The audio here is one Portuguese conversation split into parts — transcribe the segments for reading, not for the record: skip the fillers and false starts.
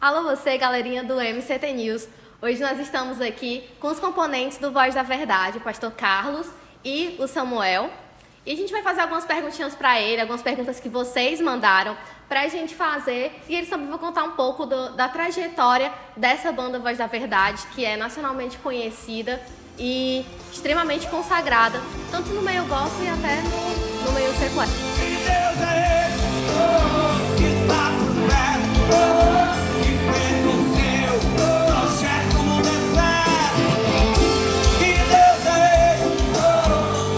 Alô você, galerinha do MCT News. Hoje nós estamos aqui com os componentes do Voz da Verdade, o pastor Carlos e o Samuel. E a gente vai fazer algumas perguntinhas para ele, algumas perguntas que vocês mandaram para a gente fazer. E eles também vão contar um pouco da trajetória dessa banda Voz da Verdade, que é nacionalmente conhecida e extremamente consagrada, tanto no meio gospel e até no meio secular. Deus é esse, que está por perto, que fez o seu projeto no deserto. Que Deus é esse,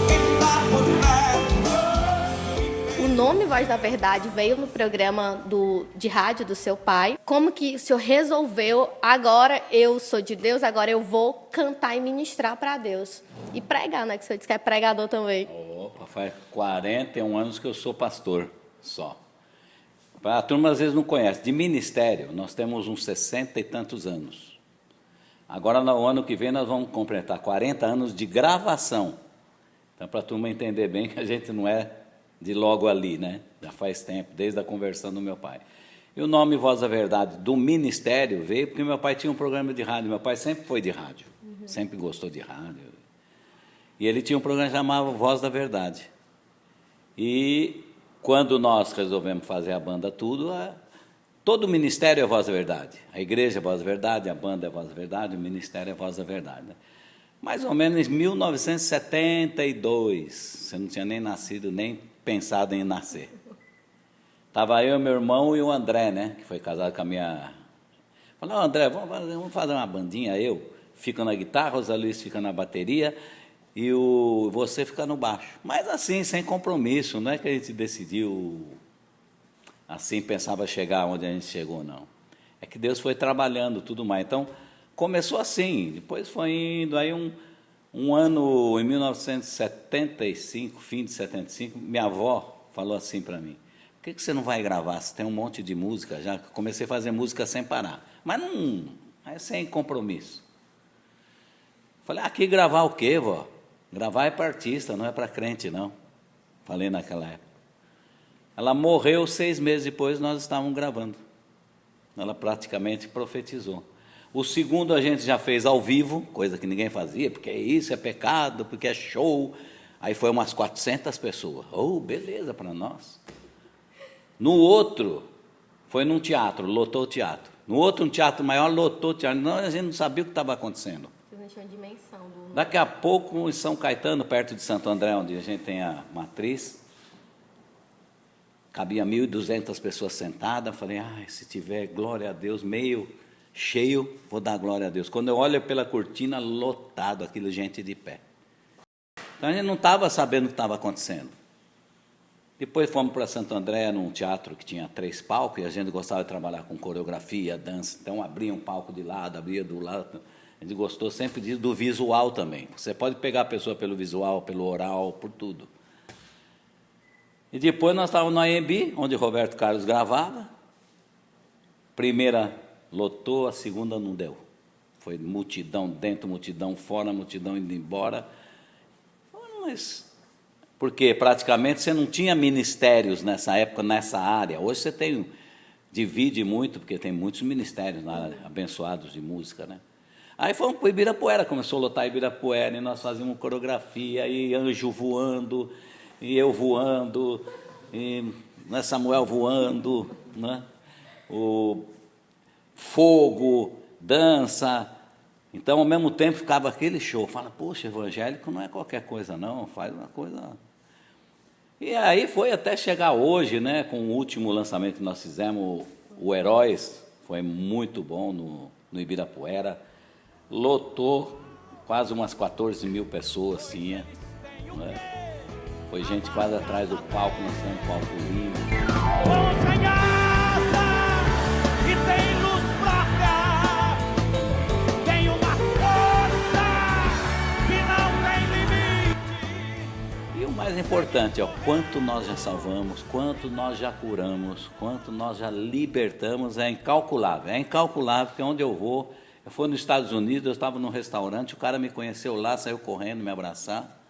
que está por perto. O nome Voz da Verdade veio no programa de rádio do seu pai. Como que o senhor resolveu, agora eu sou de Deus, agora eu vou cantar e ministrar para Deus? E pregar, né? Que o senhor disse que é pregador também. Opa, faz 41 anos que eu sou pastor só. A turma às vezes não conhece. De ministério, nós temos uns 60 e tantos anos. Agora, no ano que vem, nós vamos completar 40 anos de gravação. Então, para a turma entender bem que a gente não é de logo ali, né? Já faz tempo, desde a conversão do meu pai. E o nome Voz da Verdade do ministério veio porque meu pai tinha um programa de rádio. Meu pai sempre foi de rádio, sempre gostou de rádio. E ele tinha um programa que chamava Voz da Verdade. E quando nós resolvemos fazer a banda todo o ministério é Voz da Verdade. A igreja é Voz da Verdade, a banda é Voz da Verdade, o ministério é Voz da Verdade. Né? Mais ou menos em 1972, você não tinha nem nascido, nem pensado em nascer. Estava eu, meu irmão e o André, né, que foi casado com a minha... Falei, André, vamos fazer uma bandinha, eu fico na guitarra, o Zé Luiz fica na bateria e você fica no baixo. Mas assim, sem compromisso, não é que a gente decidiu assim, pensava chegar onde a gente chegou, não. É que Deus foi trabalhando tudo mais. Então, começou assim, depois foi indo, aí um ano, em 1975, fim de 75, minha avó falou assim para mim, por que você não vai gravar? Você tem um monte de música já. Comecei a fazer música sem parar. Mas não, é sem compromisso. Falei, aqui gravar o quê, vó? Gravar é para artista, não é para crente, não. Falei naquela época. Ela morreu 6 meses depois, nós estávamos gravando. Ela praticamente profetizou. O segundo a gente já fez ao vivo, coisa que ninguém fazia, porque isso é pecado, porque é show. Aí foi umas 400 pessoas. Oh, beleza para nós. No outro, foi num teatro, lotou o teatro. No outro, um teatro maior, lotou o teatro. Não, a gente não sabia o que estava acontecendo. Vocês não tinham dimensão do... Daqui a pouco, em São Caetano, perto de Santo André, onde a gente tem a matriz, cabia 1.200 pessoas sentadas. Falei, se tiver glória a Deus, meio cheio, vou dar glória a Deus. Quando eu olho pela cortina, lotado, aquilo, gente de pé. Então, a gente não estava sabendo o que estava acontecendo. Depois fomos para Santo André, num teatro que tinha 3 palcos, e a gente gostava de trabalhar com coreografia, dança. Então, abria um palco de lado, abria do lado. A gente gostou sempre do visual também. Você pode pegar a pessoa pelo visual, pelo oral, por tudo. E depois nós estávamos no AMB, onde Roberto Carlos gravava. Primeira lotou, a segunda não deu. Foi multidão dentro, multidão fora, multidão indo embora. Mas... porque praticamente você não tinha ministérios nessa época, nessa área. Hoje você divide muito, porque tem muitos ministérios na área, abençoados de música, né? Aí fomos para Ibirapuera, começou a lotar Ibirapuera, e nós fazíamos coreografia, e anjo voando, e eu voando, e Samuel voando, né? O fogo, dança. Então, ao mesmo tempo, ficava aquele show. Fala, poxa, evangélico não é qualquer coisa, não, faz uma coisa... E aí foi até chegar hoje, né, com o último lançamento que nós fizemos, o Heróis, foi muito bom no Ibirapuera, lotou quase umas 14 mil pessoas, tinha, né? Foi gente quase atrás do palco, nós temos um palco lindo. E tem luz pra cá, tem uma força que não tem limite. E o mais importante, quanto nós já salvamos, quanto nós já curamos, quanto nós já libertamos, é incalculável. É incalculável, porque onde eu vou, eu fui nos Estados Unidos, eu estava num restaurante, o cara me conheceu lá, saiu correndo me abraçar,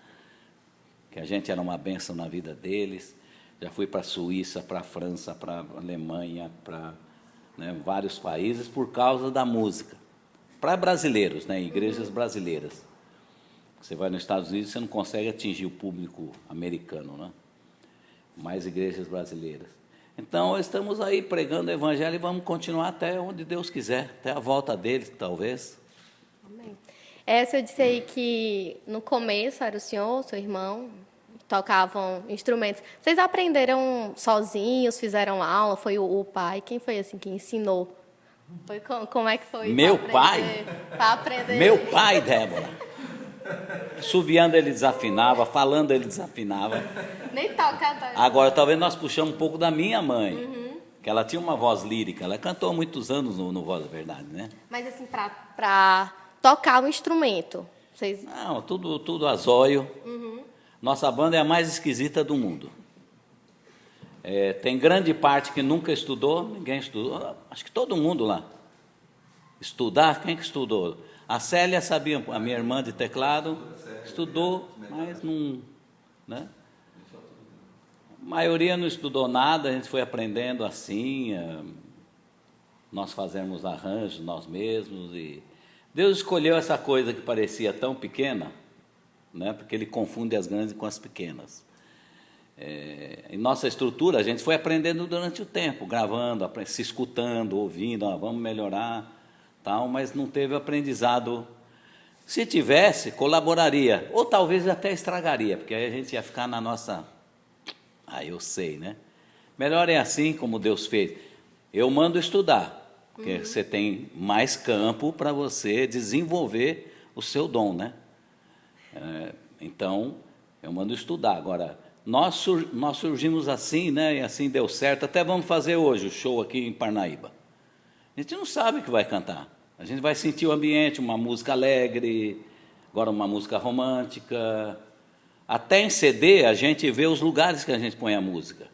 que a gente era uma bênção na vida deles. Já fui para a Suíça, para a França, para a Alemanha, para né, em vários países por causa da música. Para brasileiros, né, igrejas brasileiras. Você vai nos Estados Unidos, você não consegue atingir o público americano, né? Mais igrejas brasileiras. Então, estamos aí pregando o evangelho e vamos continuar até onde Deus quiser, até a volta dele, talvez. Amém. Essa eu disse aí que no começo era o senhor, seu irmão, tocavam instrumentos. Vocês aprenderam sozinhos, fizeram aula? Foi o pai? Quem foi assim que ensinou? Foi como é que foi? Meu pai? Para aprender. Meu pai, Débora. Subiando ele desafinava, falando ele desafinava. Nem tocar. Agora, talvez nós puxamos um pouco da minha mãe, que ela tinha uma voz lírica. Ela cantou há muitos anos no Voz da Verdade, né? Mas assim, para tocar o instrumento, vocês... Não, tudo a zóio. Nossa banda é a mais esquisita do mundo. Tem grande parte que nunca estudou, ninguém estudou. Acho que todo mundo lá. Estudar, quem que estudou? A Célia sabia, a minha irmã de teclado, estudou, mas não... Né? A maioria não estudou nada, a gente foi aprendendo assim, nós fazemos arranjos nós mesmos. E Deus escolheu essa coisa que parecia tão pequena, né? Porque Ele confunde as grandes com as pequenas. Em nossa estrutura, a gente foi aprendendo durante o tempo, gravando, se escutando, ouvindo, vamos melhorar, tal, mas não teve aprendizado. Se tivesse, colaboraria, ou talvez até estragaria, porque aí a gente ia ficar na nossa... eu sei, né? Melhor é assim como Deus fez. Eu mando estudar, porque você tem mais campo para você desenvolver o seu dom, né? Então, eu mando estudar. Agora, nós surgimos assim, né? E assim deu certo. Até vamos fazer hoje o show aqui em Parnaíba. A gente não sabe o que vai cantar. A gente vai sentir o ambiente, uma música alegre, agora uma música romântica. Até em CD a gente vê os lugares que a gente põe a música.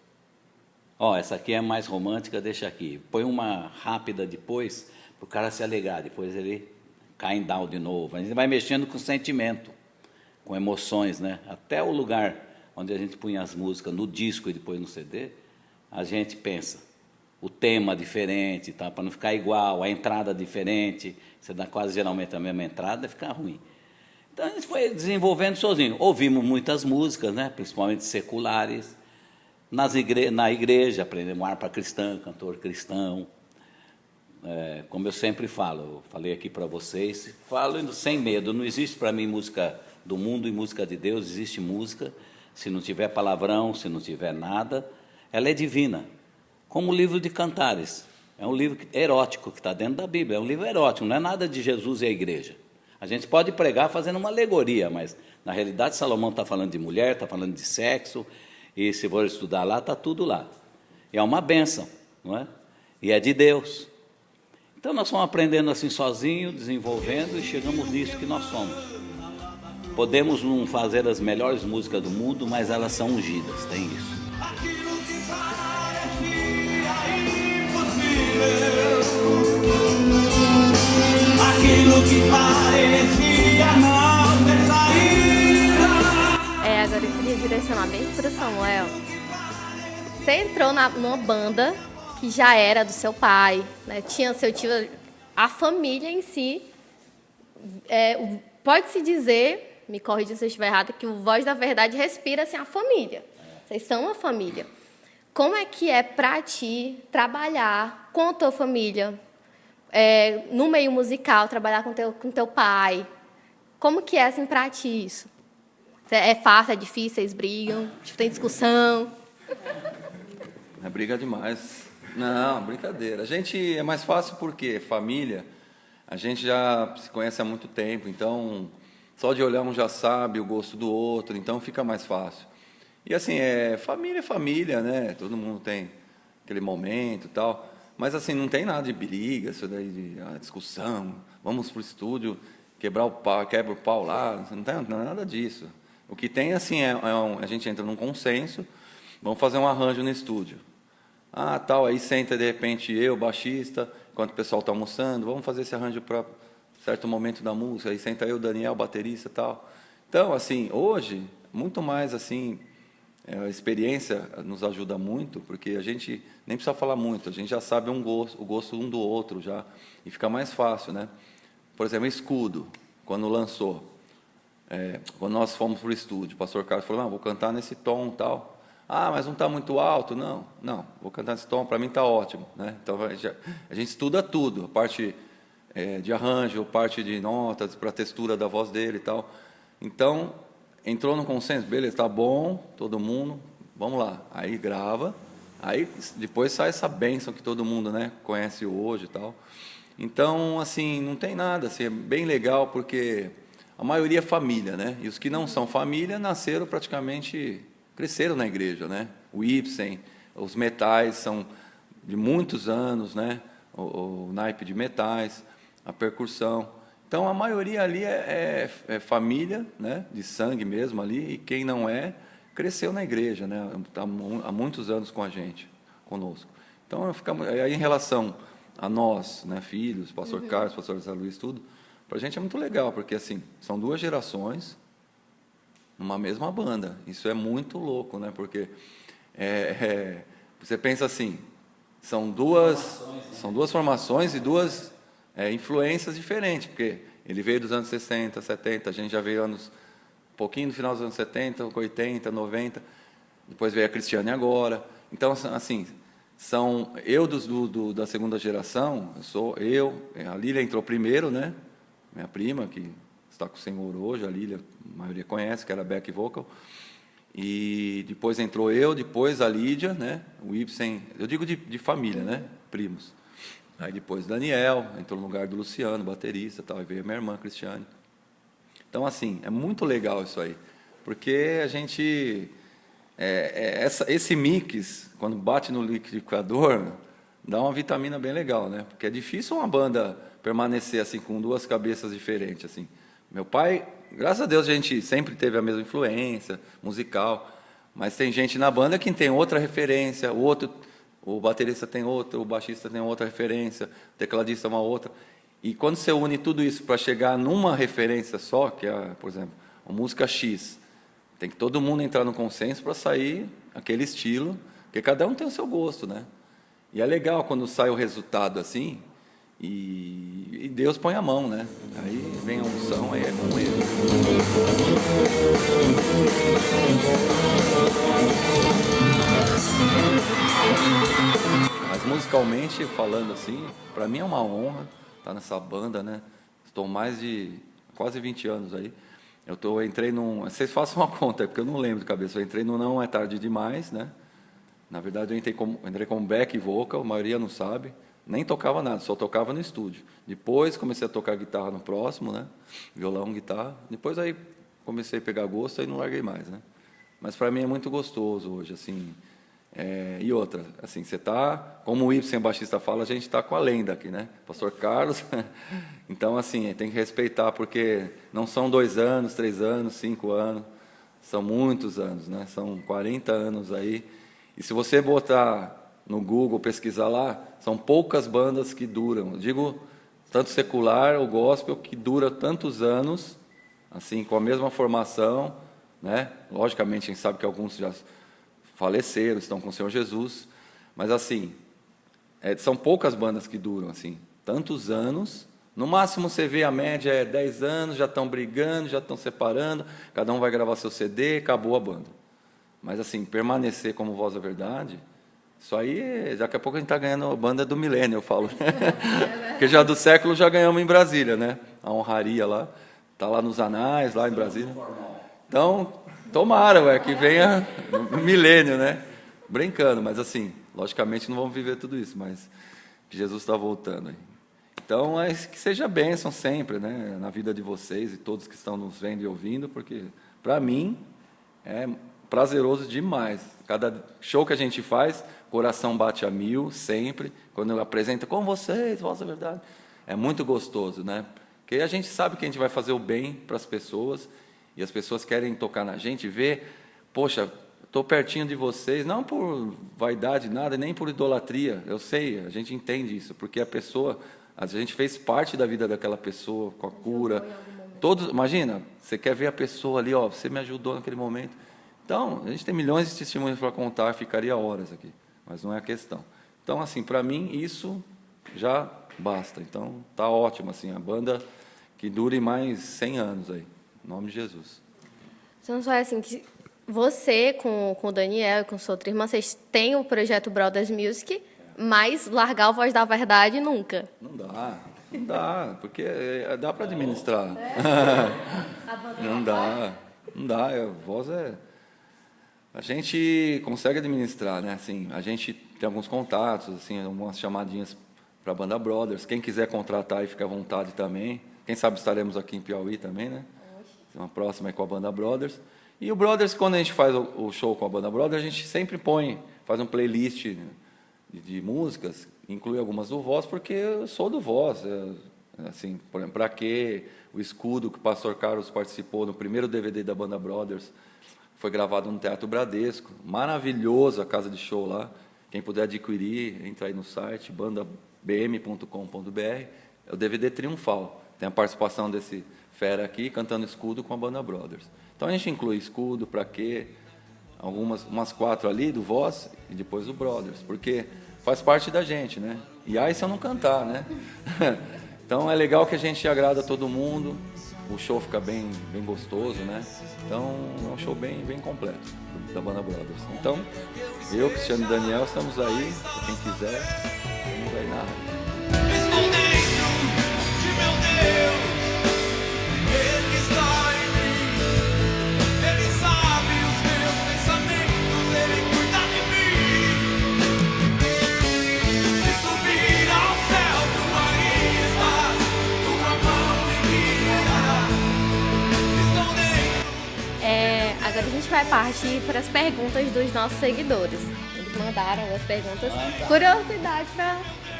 Essa aqui é mais romântica, deixa aqui. Põe uma rápida depois, para o cara se alegrar. Depois ele cai em down de novo. A gente vai mexendo com sentimento, com emoções, né? Até o lugar onde a gente punha as músicas no disco e depois no CD, a gente pensa. O tema diferente, tá? Para não ficar igual, a entrada diferente. Você dá quase geralmente a mesma entrada, fica ruim. Então a gente foi desenvolvendo sozinho. Ouvimos muitas músicas, né? Principalmente seculares. Na igreja, aprendemos harpa cristã, cantor cristão. Como eu sempre falo, eu falei aqui para vocês, falo sem medo. Não existe para mim música do mundo e música de Deus, existe música. Se não tiver palavrão, se não tiver nada, ela é divina. Como o livro de Cantares. É um livro erótico que está dentro da Bíblia. É um livro erótico, não é nada de Jesus e a igreja. A gente pode pregar fazendo uma alegoria, mas na realidade Salomão está falando de mulher, está falando de sexo, e se for estudar lá, está tudo lá. E é uma bênção, não é? E é de Deus. Então nós fomos aprendendo assim sozinho, desenvolvendo, e chegamos nisso que nós somos. Podemos não fazer as melhores músicas do mundo, mas elas são ungidas, tem isso. Aquilo que parecia não ter saída. Agora eu queria direcionar bem para o Samuel. Você entrou numa banda que já era do seu pai, né? Tinha seu tio, a família em si. Pode-se dizer, me corrija se eu estiver errado, que o Voz da Verdade respira assim, a família. Vocês são uma família. Como é que é para ti trabalhar com a tua família, no meio musical, trabalhar com teu pai? Como que é assim para ti isso? É fácil, é difícil, vocês brigam, tem discussão? É briga demais. Não, brincadeira. A gente é mais fácil porque família, a gente já se conhece há muito tempo, então só de olhar um já sabe o gosto do outro, então fica mais fácil. E assim, família é família, né? Todo mundo tem aquele momento e tal. Mas assim, não tem nada de briga, isso daí de discussão, vamos pro estúdio, quebra o pau lá, não tem nada disso. O que tem assim a gente entra num consenso, vamos fazer um arranjo no estúdio. Tal, aí senta de repente eu, baixista, enquanto o pessoal está almoçando, vamos fazer esse arranjo para certo momento da música, aí senta eu, Daniel, baterista e tal. Então, assim, hoje, muito mais assim, a experiência nos ajuda muito, porque a gente nem precisa falar muito, a gente já sabe o gosto um do outro já, e fica mais fácil, né? Por exemplo, Escudo, quando lançou, quando nós fomos para o estúdio, o pastor Carlos falou, não, vou cantar nesse tom tal. Ah, mas não está muito alto? Não, vou cantar nesse tom, para mim está ótimo, né? Então a gente estuda tudo, a parte de arranjo, a parte de notas, para a textura da voz dele e tal. Então, entrou no consenso, beleza, está bom, todo mundo, vamos lá. Aí grava, aí depois sai essa bênção que todo mundo, né, conhece hoje e tal. Então, assim, não tem nada, assim, é bem legal, porque a maioria é família, né? E os que não são família nasceram praticamente, cresceram na igreja, né? O Ibsen, os metais são de muitos anos, né? O naipe de metais, a percussão. Então, a maioria ali é família, né? De sangue mesmo ali, e quem não cresceu na igreja, né? Está há muitos anos com a gente, conosco. Então, aí em relação a nós, né, filhos, pastor Carlos, pastor Zé Luiz, tudo, para a gente é muito legal, porque assim, são 2 gerações numa mesma banda. Isso é muito louco, né? Porque você pensa assim, são duas formações e 2 influências diferentes, porque ele veio dos anos 60, 70, a gente já veio um pouquinho do final dos anos 70, 80, 90, depois veio a Cristiane agora. Então, assim, são eu da segunda geração, a Lília entrou primeiro, né? Minha prima, que está com o Senhor hoje, a Lília, a maioria conhece, que era back vocal. E depois entrou eu, depois a Lídia, né? O Ibsen, eu digo de família, né? Primos. Aí depois Daniel, entrou no lugar do Luciano, baterista, tal, e veio a minha irmã, Cristiane. Então, assim, é muito legal isso aí, porque a gente... esse mix, quando bate no liquidificador, dá uma vitamina bem legal, né? Porque é difícil uma banda permanecer assim com 2 cabeças diferentes, assim. Meu pai, graças a Deus, a gente sempre teve a mesma influência musical, mas tem gente na banda que tem outra referência, o baterista tem outra, o baixista tem outra referência, o tecladista uma outra. E quando você une tudo isso para chegar numa referência só, que é, por exemplo, a música X, tem que todo mundo entrar no consenso para sair aquele estilo, porque cada um tem o seu gosto, né? E é legal quando sai o resultado assim, e Deus põe a mão, né? Aí vem a unção, aí é com ele. Mas musicalmente falando assim, para mim é uma honra estar nessa banda, né? Estou mais de quase 20 anos aí. Entrei num... Vocês façam uma conta, porque eu não lembro de cabeça. Eu entrei no Não É Tarde Demais, né? Na verdade, eu entrei como back vocal, a maioria não sabe. Nem tocava nada, só tocava no estúdio. Depois comecei a tocar guitarra no próximo, né? Violão, guitarra. Depois aí comecei a pegar gosto e não larguei mais, né? Mas para mim é muito gostoso hoje, assim. E outra, assim, você está, como o Ibsen, baixista, fala, a gente está com a lenda aqui, né? Pastor Carlos. Então, assim, tem que respeitar, porque não são 2 anos, 3 anos, 5 anos, são muitos anos, né? São 40 anos aí. E se você botar no Google, pesquisar lá, são poucas bandas que duram. Eu digo, tanto secular ou gospel, que dura tantos anos, assim, com a mesma formação, né? Logicamente, a gente sabe que alguns já faleceram, estão com o Senhor Jesus, mas assim, são poucas bandas que duram assim, tantos anos. No máximo você vê a média 10 anos, já estão brigando, já estão separando, cada um vai gravar seu CD, acabou a banda. Mas assim, permanecer como Voz da Verdade, isso aí, daqui a pouco a gente está ganhando a banda do milênio, eu falo. Porque já do século já ganhamos em Brasília, né? A honraria lá, está lá nos anais, lá em Brasília. Então, tomara, que venha o milênio, né? Brincando, mas assim, logicamente não vamos viver tudo isso, mas que Jesus está voltando aí. Então, que seja bênção sempre, né? Na vida de vocês e todos que estão nos vendo e ouvindo, porque para mim é prazeroso demais. Cada show que a gente faz, coração bate a 1000, sempre. Quando eu apresento com vocês, Voz da Verdade, é muito gostoso, né? Porque a gente sabe que a gente vai fazer o bem para as pessoas, e as pessoas querem tocar na gente, ver, poxa, estou pertinho de vocês, não por vaidade, nada, nem por idolatria, eu sei, a gente entende isso, porque a gente fez parte da vida daquela pessoa, com a cura, imagina, você quer ver a pessoa ali, você me ajudou naquele momento, Então, a gente tem milhões de testemunhos para contar, ficaria horas aqui, mas não é a questão. Então, assim, para mim, isso já basta. Então, tá ótimo, assim, a banda que dure mais 100 anos aí, em nome de Jesus. Então, só é assim, que você, com o Daniel e com sua outra irmã, vocês têm o projeto Brothers Music, mas largar o Voz da Verdade nunca. Não dá, porque dá para administrar. Não dá, a voz é... A gente consegue administrar, né? Assim, a gente tem alguns contatos, assim, algumas chamadinhas para a banda Brothers. Quem quiser contratar, fica à vontade também. Quem sabe estaremos aqui em Piauí também, né? Uma próxima aí com a banda Brothers. E o Brothers, quando a gente faz o show com a banda Brothers, a gente sempre faz um playlist de músicas, inclui algumas do Voz, porque eu sou do Voz. Assim, por exemplo, Pra Quê? O Escudo, que o pastor Carlos participou no primeiro DVD da banda Brothers, foi gravado no Teatro Bradesco. Maravilhoso a casa de show lá. Quem puder adquirir, entra aí no site, bandabm.com.br. É o DVD triunfal. Tem a participação desse fera aqui, cantando Escudo com a banda Brothers. Então a gente inclui Escudo, Pra Quê? Umas 4 ali do Voz e depois o Brothers, porque faz parte da gente, né? E aí se eu não cantar, né? Então é legal que a gente agrada todo mundo, o show fica bem gostoso, né? Então é um show bem completo da banda Brothers. Então eu, Cristiano e Daniel, estamos aí, pra quem quiser, vamos aí na área. Estou dentro de meu Deus, Ele está em mim, Ele sabe os meus pensamentos, Ele cuida de mim. Se subir ao céu, tu aí estás, tua mão me guiará. Estou dentro. Agora a gente vai partir para as perguntas dos nossos seguidores. Eles mandaram as perguntas. Curiosidade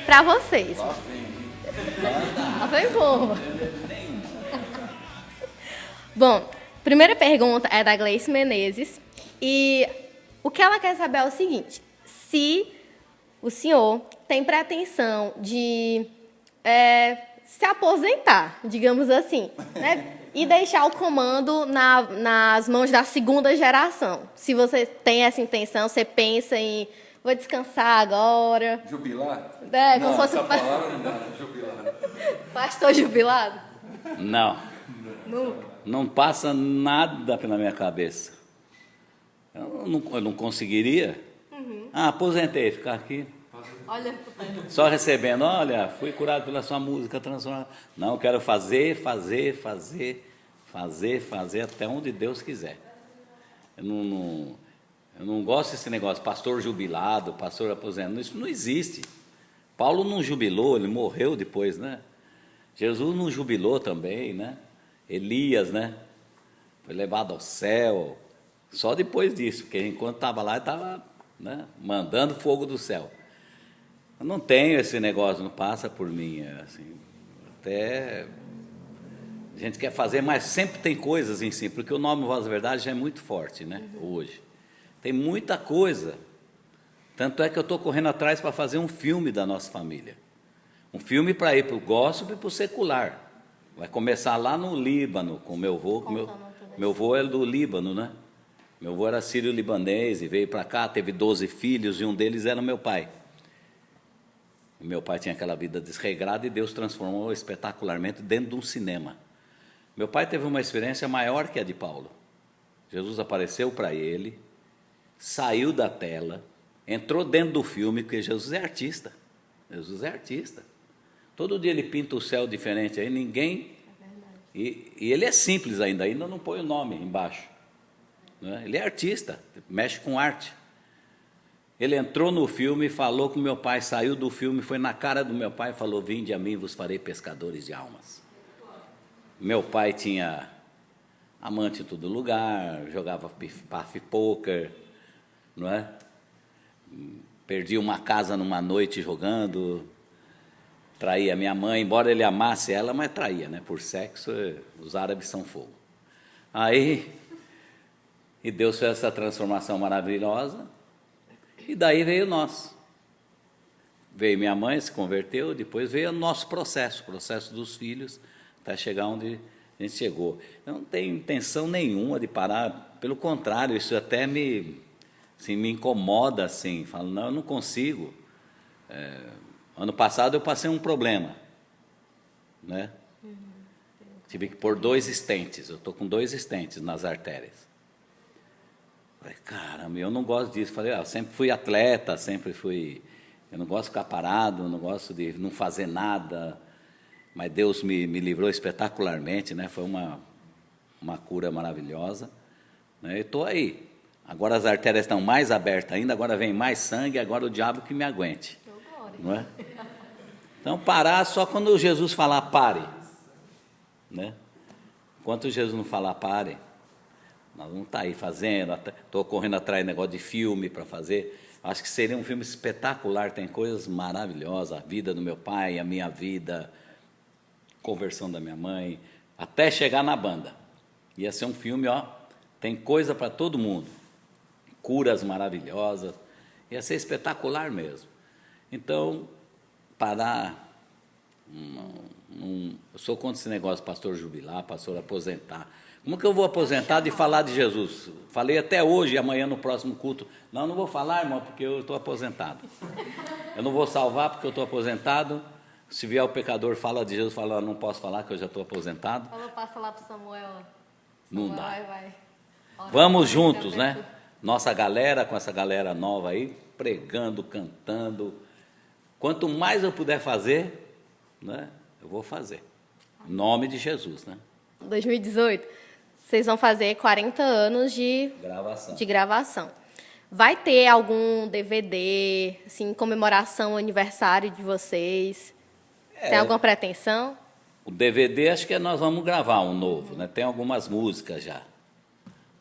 para vocês. Ela foi boa. Bom, primeira pergunta é da Gleice Menezes. E o que ela quer saber é o seguinte: se o senhor tem pretensão de se aposentar, digamos assim, né? E deixar o comando nas mãos da segunda geração. Se você tem essa intenção, você pensa em vou descansar agora. Jubilar? Como fosse essa palavra não dá, jubilar. Pastor jubilado? Não. Nunca. Não passa nada pela minha cabeça. Eu não conseguiria. Aposentei, ficar aqui. Olha, Só recebendo, olha, fui curado pela sua música transformada. Não, eu quero fazer até onde Deus quiser. Eu não gosto desse negócio, pastor jubilado, pastor aposentado. Isso não existe. Paulo não jubilou, ele morreu depois, né? Jesus não jubilou também, né? Elias, né? Foi levado ao céu. Só depois disso, porque enquanto estava lá, ele estava, né, mandando fogo do céu. Eu não tenho esse negócio, não passa por mim, assim, até a gente quer fazer, mas sempre tem coisas em si, porque o nome Voz da Verdade já é muito forte, né, hoje. Tem muita coisa, tanto é que eu estou correndo atrás para fazer um filme da nossa família, um filme para ir para o gospel e para o secular. Vai começar lá no Líbano, com meu avô, meu avô é do Líbano, né, meu avô era sírio-libanês e veio para cá, teve 12 filhos e um deles era meu pai. Meu pai tinha aquela vida desregrada e Deus transformou espetacularmente dentro de um cinema. Meu pai teve uma experiência maior que a de Paulo. Jesus apareceu para ele, saiu da tela, entrou dentro do filme, porque Jesus é artista. Jesus é artista. Todo dia ele pinta o céu diferente aí, ninguém... E ele é simples ainda não põe o nome embaixo. Né? Ele é artista, mexe com arte. Ele entrou no filme, falou com meu pai, saiu do filme, foi na cara do meu pai e falou: vinde a mim, vos farei pescadores de almas. Meu pai tinha amante em todo lugar, jogava paf poker, não é? Perdia uma casa numa noite jogando, traía minha mãe, embora ele amasse ela, mas traía, né? Por sexo, os árabes são fogo. Aí, e Deus fez essa transformação maravilhosa. E daí veio nós. Veio minha mãe, se converteu, depois veio o nosso processo dos filhos, até chegar onde A gente chegou. Eu não tenho intenção nenhuma de parar, pelo contrário, isso até assim, me incomoda, assim, falo, não, eu não consigo. Ano passado eu passei um problema, né? Tive que pôr 2 stents, eu estou com 2 stents nas artérias. Falei, caramba, eu não gosto disso. Falei, eu sempre fui atleta, eu não gosto de ficar parado, eu não gosto de não fazer nada, mas Deus me livrou espetacularmente, né? Foi uma cura maravilhosa, né? E estou aí. Agora as artérias estão mais abertas ainda, agora vem mais sangue, agora o diabo que me aguente. Não é? Então, parar só quando Jesus falar pare. Né? Enquanto Jesus não falar pare, nós vamos estar aí fazendo, estou correndo atrás de negócio de filme para fazer. Acho que seria um filme espetacular, tem coisas maravilhosas, a vida do meu pai, a minha vida, conversão da minha mãe, até chegar na banda. Ia ser um filme, ó, tem coisa para todo mundo, curas maravilhosas, ia ser espetacular mesmo. Então, parar, eu sou contra esse negócio de pastor jubilar, pastor aposentar. Como que eu vou aposentar de falar de Jesus? Falei até hoje, amanhã no próximo culto. Não vou falar, irmão, porque eu estou aposentado. Eu não vou salvar porque eu estou aposentado. Se vier o pecador, fala de Jesus, fala, não posso falar que eu já estou aposentado. Falou, passa lá para Samuel. Não dá. Vai. Vamos juntos, né? Nossa galera, com essa galera nova aí, pregando, cantando. Quanto mais eu puder fazer, né, eu vou fazer. Em nome de Jesus, né? 2018, vocês vão fazer 40 anos de gravação. Vai ter algum DVD, assim, comemoração, aniversário de vocês? Tem alguma pretensão? O DVD, acho que nós vamos gravar um novo, né? Tem algumas músicas já,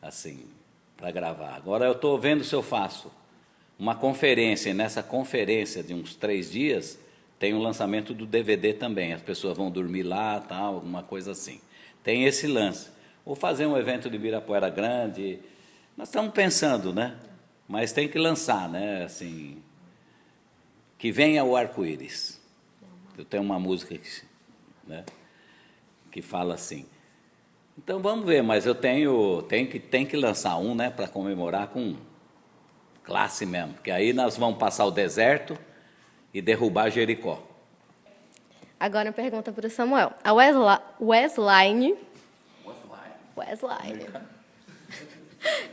assim, para gravar. Agora eu estou vendo se eu faço uma conferência, e nessa conferência de uns 3 dias, tem o lançamento do DVD também. As pessoas vão dormir lá, tal, alguma coisa assim. Tem esse lance. Ou fazer um evento de Ibirapuera grande. Nós estamos pensando, né? Mas tem que lançar, né? Assim, que venha o arco-íris. Eu tenho uma música que fala assim. Então vamos ver, mas eu tenho que lançar um, né? Para comemorar com classe mesmo. Porque aí nós vamos passar o deserto e derrubar Jericó. Agora uma pergunta para o Samuel. A Wesline.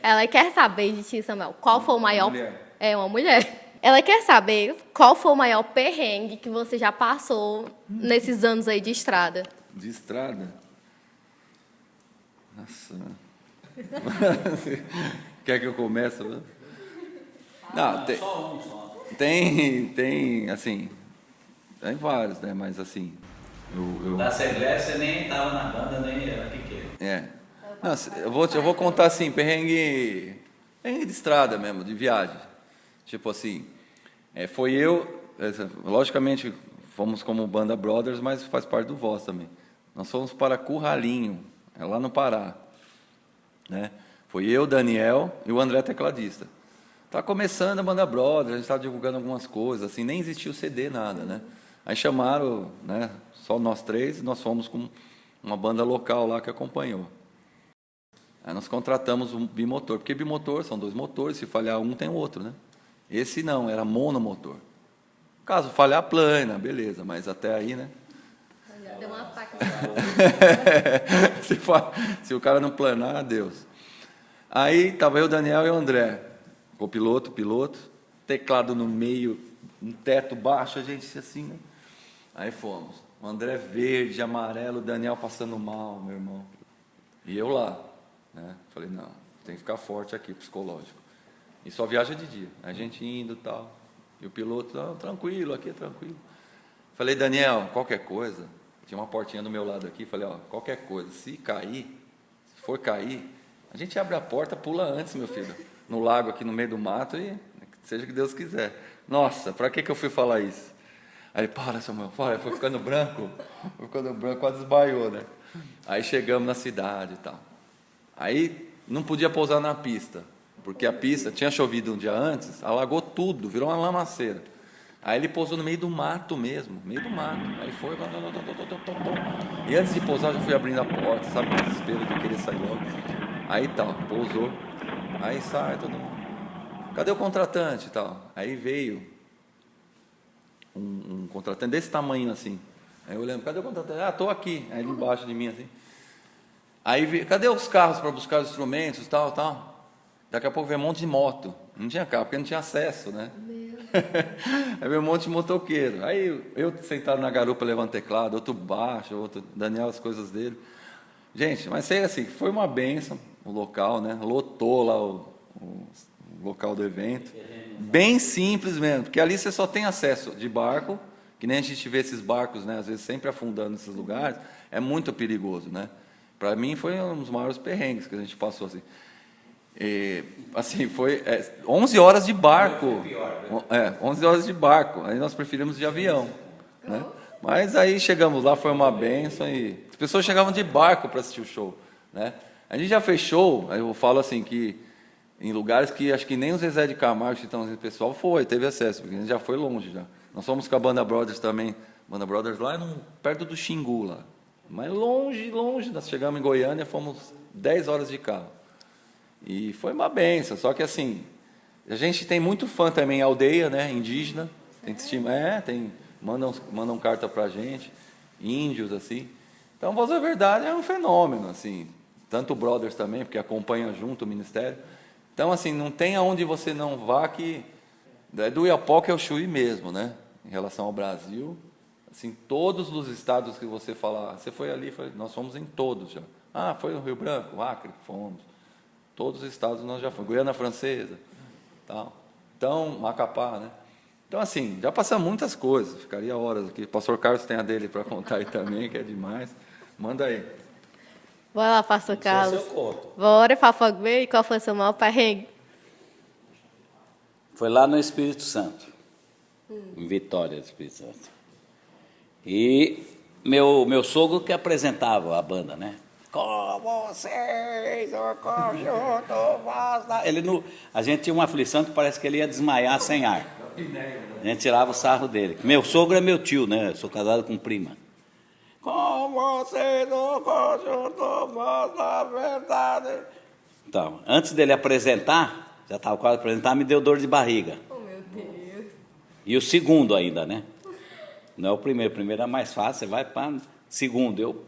Ela quer saber de ti, Samuel, qual foi o maior... Mulher. É uma mulher. Ela quer saber qual foi o maior perrengue que você já passou nesses anos aí de estrada. De estrada? Nossa. Quer que eu comece? Não, tem... Só um, só. Tem, assim, tem vários, né? Mas assim, Da Assembleia você nem estava na banda, nem era pequeno. Não, eu vou contar assim, perrengue de estrada mesmo, de viagem. Tipo assim, foi logicamente, fomos como banda Brothers, mas faz parte do Voz também. Nós fomos para Curralinho, lá no Pará, né? Foi eu, Daniel e o André tecladista. Tá começando a banda Brothers, a gente estava divulgando algumas coisas, assim, nem existia o CD, nada, né? Aí chamaram, né, só nós 3, nós fomos com uma banda local lá que acompanhou. Aí nós contratamos um bimotor, porque bimotor são 2 motores, se falhar um tem o outro, né? Esse não, era monomotor. Caso falhar, plana, beleza, mas até aí, né? Já deu uma faca. Se o cara não planar, adeus. Aí estava eu, Daniel e o André, copiloto, piloto, teclado no meio, um teto baixo, a gente assim, né? Aí fomos. O André verde, amarelo, o Daniel passando mal, meu irmão. E eu lá, né? Falei, não, tem que ficar forte aqui, psicológico. E só viaja de dia. A gente indo e tal. E o piloto, não, tranquilo, aqui é tranquilo. Falei, Daniel, qualquer coisa. Tinha uma portinha do meu lado aqui. Falei, ó, qualquer coisa, se for cair, a gente abre a porta, pula antes, meu filho. No lago aqui no meio do mato e seja o que Deus quiser. Nossa, para que eu fui falar isso? Aí, para, Samuel, para. Foi ficando branco, quase desmaiou, né? Aí chegamos na cidade e tal. Aí não podia pousar na pista, porque a pista tinha chovido um dia antes, alagou tudo, virou uma lamaceira. Aí ele pousou no meio do mato mesmo, meio do mato. Aí foi. E antes de pousar, eu já fui abrindo a porta, sabe? O desespero de querer sair logo. Aí tal, pousou. Aí sai todo mundo. Cadê o contratante e tal? Aí veio um contratante desse tamanho assim. Aí eu olhando, cadê o contratante? Ah, estou aqui. Aí ele embaixo de mim assim. Aí veio, cadê os carros para buscar os instrumentos, tal, tal? Daqui a pouco veio um monte de moto. Não tinha carro, porque não tinha acesso, né? Aí veio um monte de motoqueiro. Aí eu sentado na garupa levando teclado, outro baixo, outro Daniel, as coisas dele. Gente, mas sei assim, foi uma bênção o local, né? Lotou lá o local do evento. Bem simples mesmo, porque ali você só tem acesso de barco, que nem a gente vê esses barcos, né? Às vezes sempre afundando nesses lugares, é muito perigoso, né? Para mim foi um dos maiores perrengues que a gente passou assim. E, assim, foi 11 horas de barco. 11 horas de barco. Aí nós preferimos de avião, né? Mas aí chegamos lá, foi uma bênção e as pessoas chegavam de barco para assistir o show, né? A gente já fez show, eu falo assim que em lugares que acho que nem o Zezé de Camargo, o pessoal teve acesso, porque a gente já foi longe já. Nós fomos com a Banda Brothers também, Banda Brothers lá perto do Xingu lá. Mas longe, nós chegamos em Goiânia, fomos 10 horas de carro. E foi uma benção, só que assim, a gente tem muito fã também, aldeia, né, indígena, mandam carta pra gente, índios, assim. Então, vou dizer a verdade, é um fenômeno, assim, tanto o Brothers também, porque acompanha junto o ministério. Então, assim, não tem aonde você não vá que, do Iapoca ao Chuí mesmo, né, em relação ao Brasil, assim, todos os estados que você falar, você foi ali, nós fomos em todos já. Ah, foi no Rio Branco, Acre, fomos. Todos os estados nós já fomos. Guiana Francesa, tal. Então, Macapá, né? Então, assim, já passamos muitas coisas. Ficaria horas aqui. O pastor Carlos tem a dele para contar aí também, que é demais. Manda aí. Bora lá, pastor Carlos. Isso eu conto. Bora, Fafogo Bey. E qual foi o seu maior perrengue? Foi lá no Espírito Santo. Em Vitória do Espírito Santo. E meu sogro que apresentava a banda, né? Com vocês, o conjunto vasta. A gente tinha uma aflição que parece que ele ia desmaiar sem ar. A gente tirava o sarro dele. Meu sogro é meu tio, né? Eu sou casado com prima. Com vocês, o conjunto vasta, verdade. Então, antes dele apresentar, já estava quase apresentar, me deu dor de barriga. Oh, meu Deus. E o segundo ainda, né? Não é o primeiro. O primeiro é mais fácil, você vai para o segundo.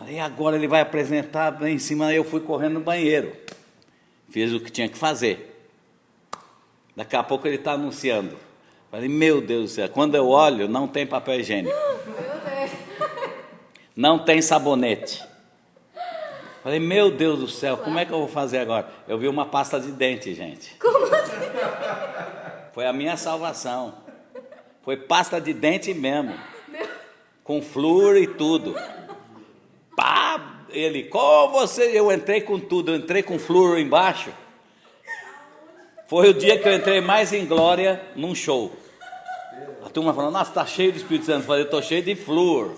Aí agora ele vai apresentar lá em cima, eu fui correndo no banheiro. Fiz o que tinha que fazer. Daqui a pouco ele está anunciando. Falei, meu Deus do céu, quando eu olho, não tem papel higiênico. Meu Deus. Não tem sabonete. Falei, meu Deus do céu, como é que eu vou fazer agora? Eu vi uma pasta de dente, gente. Como assim? Foi a minha salvação. Foi pasta de dente mesmo. Com flúor e tudo. Pá, ele, com você, eu entrei com tudo, eu entrei com flúor embaixo. Foi o dia que eu entrei mais em glória num show. A turma falando, nossa, tá cheio de Espírito Santo. Eu falei, tô cheio de flúor,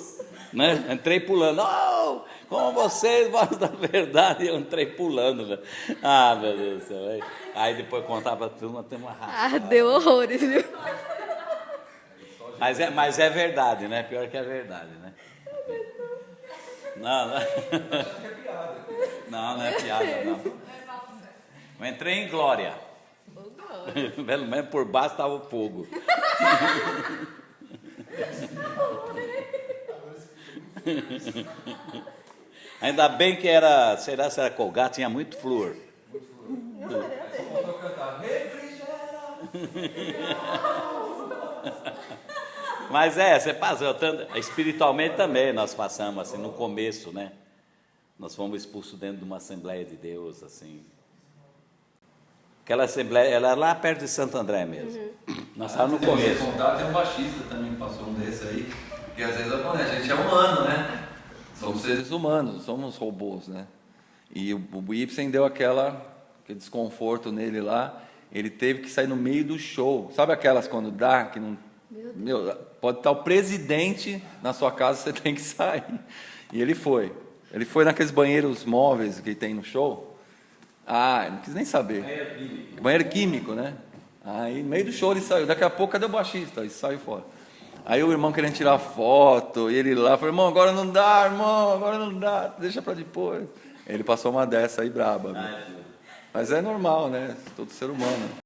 né? Entrei pulando, oh, com vocês, voz da verdade. Eu entrei pulando, velho. Ah, meu Deus do céu. Aí depois contava pra turma, tem uma raça. Ah, deu horrores, viu? Mas é verdade, né? Pior que é verdade, né? Não é piada, não. Eu entrei em glória. Pelo menos por baixo estava o fogo. Ainda bem que era, se era Colgate, tinha muito flúor. Mas você passou tanto, espiritualmente também nós passamos assim no começo, né? Nós fomos expulsos dentro de uma Assembleia de Deus, assim. Aquela Assembleia, ela era lá perto de Santo André mesmo. Nós estávamos no começo. Tem um baixista também que passou um desse aí, que às vezes acontece, a gente é humano, né? Somos seres humanos, não somos robôs, né? E o Ibsen deu aquele desconforto nele lá, ele teve que sair no meio do show. Sabe aquelas quando dá, que não... Meu, pode estar o presidente na sua casa, você tem que sair. E ele foi. Ele foi naqueles banheiros móveis que tem no show. Ah, eu não quis nem saber. Banheiro químico, né? Aí, no meio do show, ele saiu. Daqui a pouco, cadê o baixista? E saiu fora. Aí o irmão querendo tirar foto, e ele lá, falou, irmão, agora não dá, irmão, agora não dá, deixa pra depois. Ele passou uma dessa aí braba. Mas é normal, né? Todo ser humano.